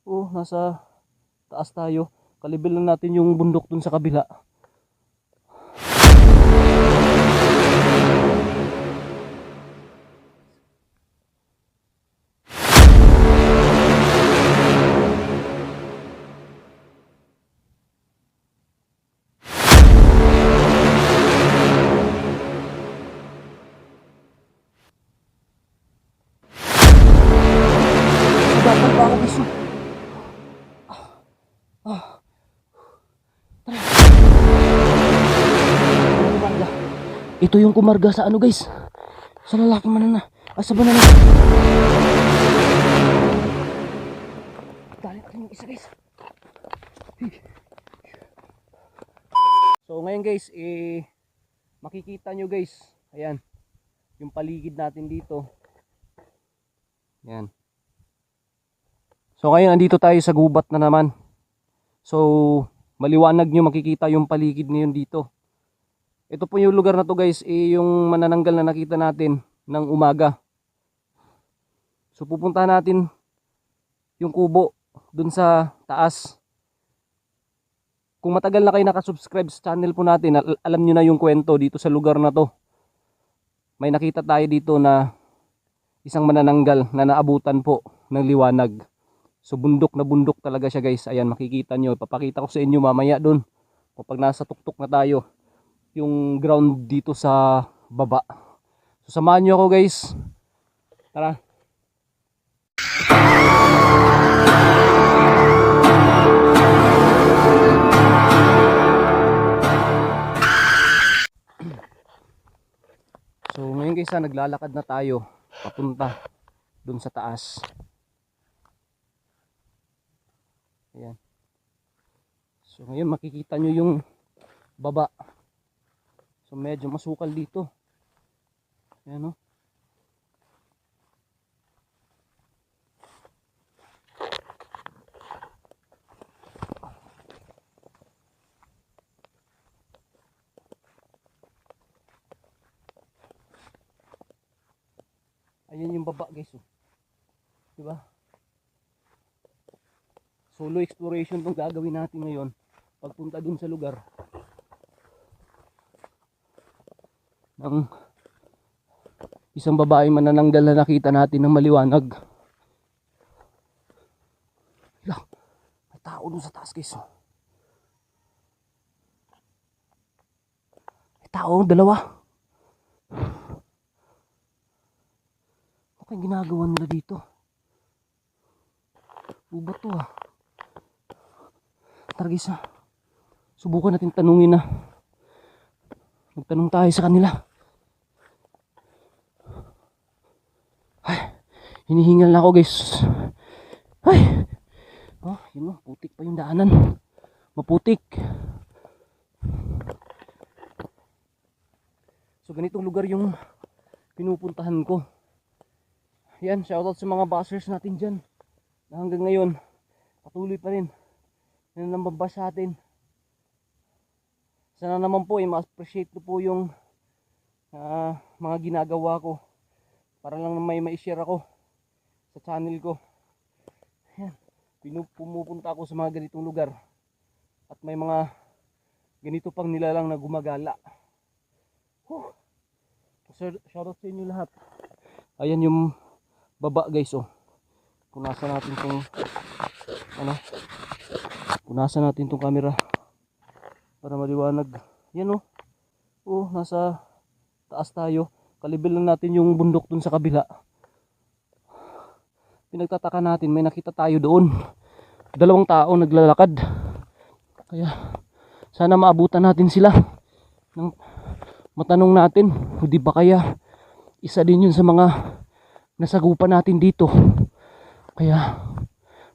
Oh, nasa taas tayo. Kalibil lang natin yung bundok dun sa kabila. Sugatan pa ako guys. Kumarga. Ito yung kumarga sa ano guys. Sa lalaki manana. Sa banana. Dali natin yung isa guys. So ngayon guys, makikita nyo guys. Ayan. Yung paligid natin dito. Ayan. So ngayon andito tayo sa gubat na naman. So maliwanag nyo makikita yung paligid ngayon dito. Ito po yung lugar na to guys, yung manananggal na nakita natin ng umaga. So pupuntahan natin yung kubo dun sa taas. Kung matagal na kayo nakasubscribe sa channel po natin, alam nyo na yung kwento dito sa lugar na to. May nakita tayo dito na isang manananggal na naabutan po ng liwanag. So bundok na bundok talaga siya guys. Ayan, makikita nyo. Papakita ko sa inyo mamaya dun. Kapag nasa tuktok na tayo. Yung ground dito sa baba. So samahan nyo ako guys. Tara. So ngayon guys, naglalakad na tayo papunta dun sa taas. Ayan. So ngayon makikita nyo yung baba. So medyo masukal dito. Ayan o. Ayan yung baba guys oh. Diba? Solo exploration tong gagawin natin ngayon. Pagpunta dun sa lugar ng isang babae manananggal na nakita natin ng maliwanag. Lah, may tao dun sa taas guys. May tao, dalawa. Ano kayong ginagawa nila dito? Ubat to ah. Tara guys, subukan natin tanungin na. Magtanong tayo sa kanila. Ay, hinihingal na ako guys. Ay, oh, yun o, putik pa yung daanan. Maputik. So ganitong lugar yung pinupuntahan ko. Yan, shoutout sa mga bashers natin dyan na hanggang ngayon patuloy pa rin na nambabas sa atin. Sana naman po ma-appreciate ko po yung mga ginagawa ko para lang may ma-share ako sa channel ko. Yan, pumupunta ako sa mga ganitong lugar at may mga ganito pang nilalang na gumagala. Shoutout sa inyo lahat. Ayan yung baba guys oh. Punasan natin tong punasan natin tong camera para maliwanag. Yan oh. Oh, nasa taas tayo. Kalibil lang natin yung bundok dun sa kabila. Pinagtataka natin, may nakita tayo doon. Dalawang tao naglalakad. Kaya sana maabutan natin sila. Matanong natin, hindi ba kaya isa din yun sa mga nasagupan natin dito. Kaya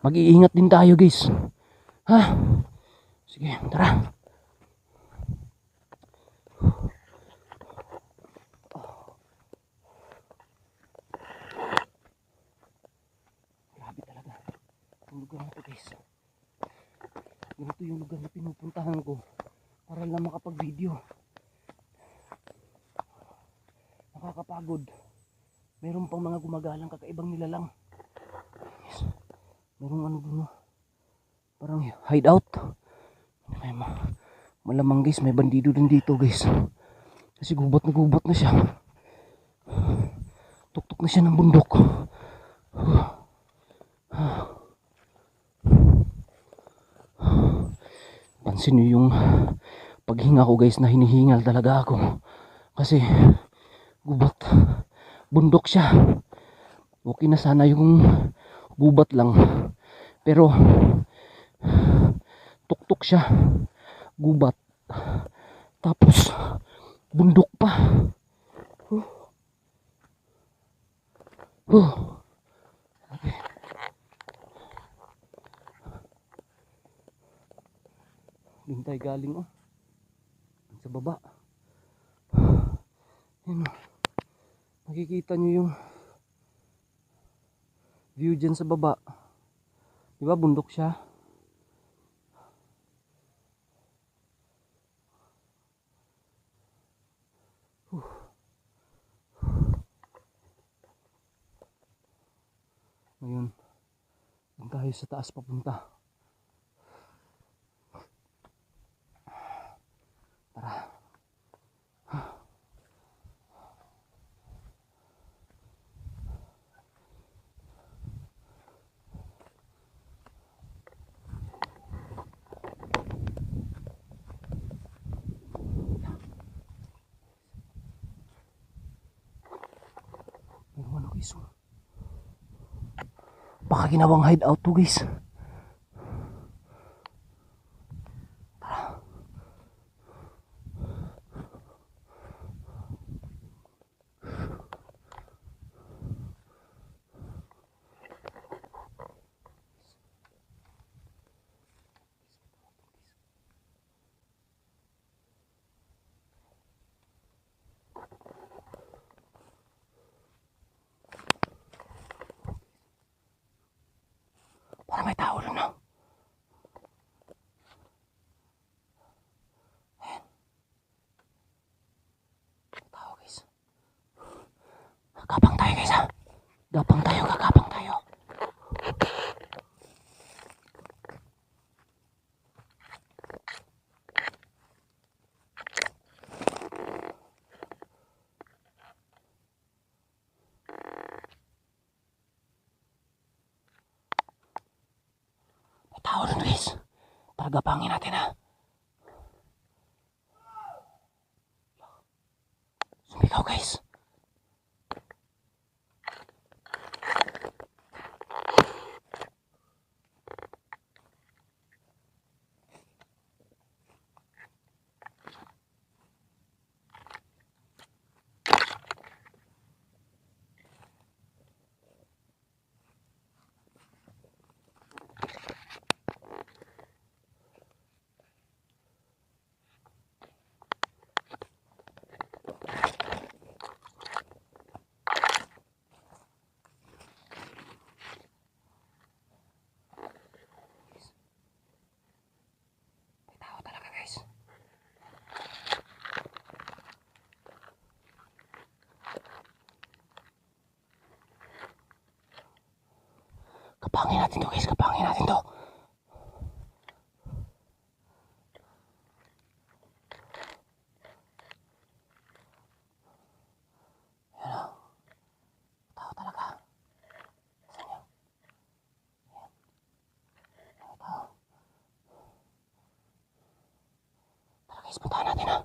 mag-iingat din tayo guys. Ha? Sige, tara. Grabe talaga yung lugar na to guys. Ganito yung lugar na pinupuntahan ko para lang makapag-video. Nakakapagod. Meron pang mga gumagalang kakaibang nilalang. Merong ano dun, parang hideout. May malamang guys, may bandido din dito guys. Kasi gubat na siya. Tuktok na siya ng bundok. Pansin nyo yung paghinga ko guys, na hinihingal talaga ako. Kasi gubat, bundok siya. Okay na sana yung gubat lang. Pero tuktok siya, gubat. Tapos bundok pa. Hintay galing sa baba. Yan, nakikita nyo yung view dyan sa baba. Diba bundok siya? Ngayon, doon tayo sa taas papunta. Tara. Meron ano guys. Baka ginawang hideout to guys. Para may tao lang na. Ayan. Tao guys. Gapang tayo guys ha. Gapang tayo, gagapang tayo. May tao lang guys. Tara gapangin natin ha. Sumigaw guys. Kapangin natin to guys, kapangin natin to. Yan o. Tao talaga. Saan yun? Yan. Tao. Tara guys, puntahan natin ha.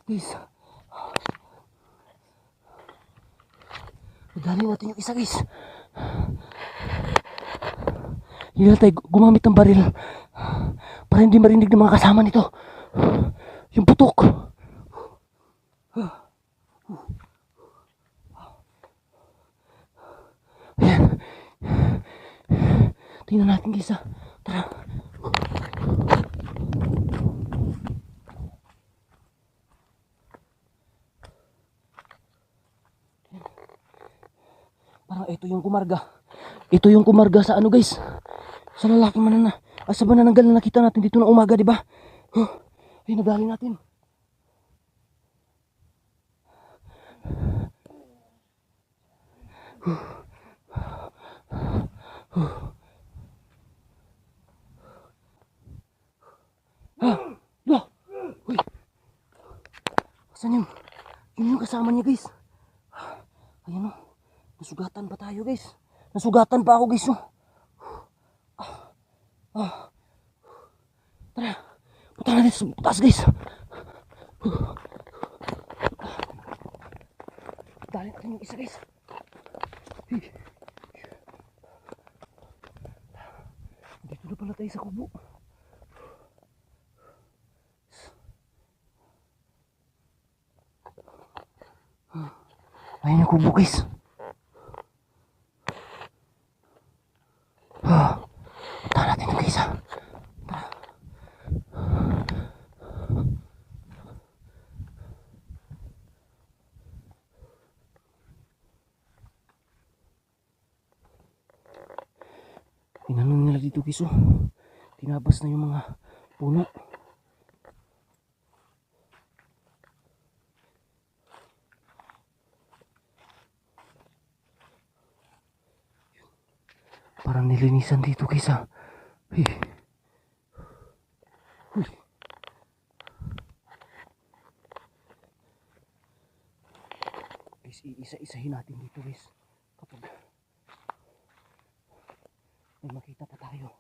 Guys. Dali natin yung isa guys. Hindi na tayo gumamit ng baril para hindi marinig ng mga kasama nito yung putok. Ayan. Tingnan natin guys ha. Tara. Parang ito yung kumarga. Ito yung kumarga sa ano guys. Sa lalaking manana. Sa manananggal na nakita natin dito na umaga, di ba? Ay, nadali natin. Uy. Saan yun? Yun yung kasama niya guys. Ayan o. Nasugatan pa tayo guys. Nasugatan pa ako guys. Tara. Punta natin sa taas guys. Dali natin yung isa guys. Dito na pala tayo sa kubo. Ayun yung kubo guys. Punta natin yung guys ha. Tara. Tinanong nila dito guys oh. Tinabas na yung mga puno. Parang nilinisan dito guys ha. Hey. Uy. Guys, iisa-isahin natin dito guys. Kapag may makita pa tayo.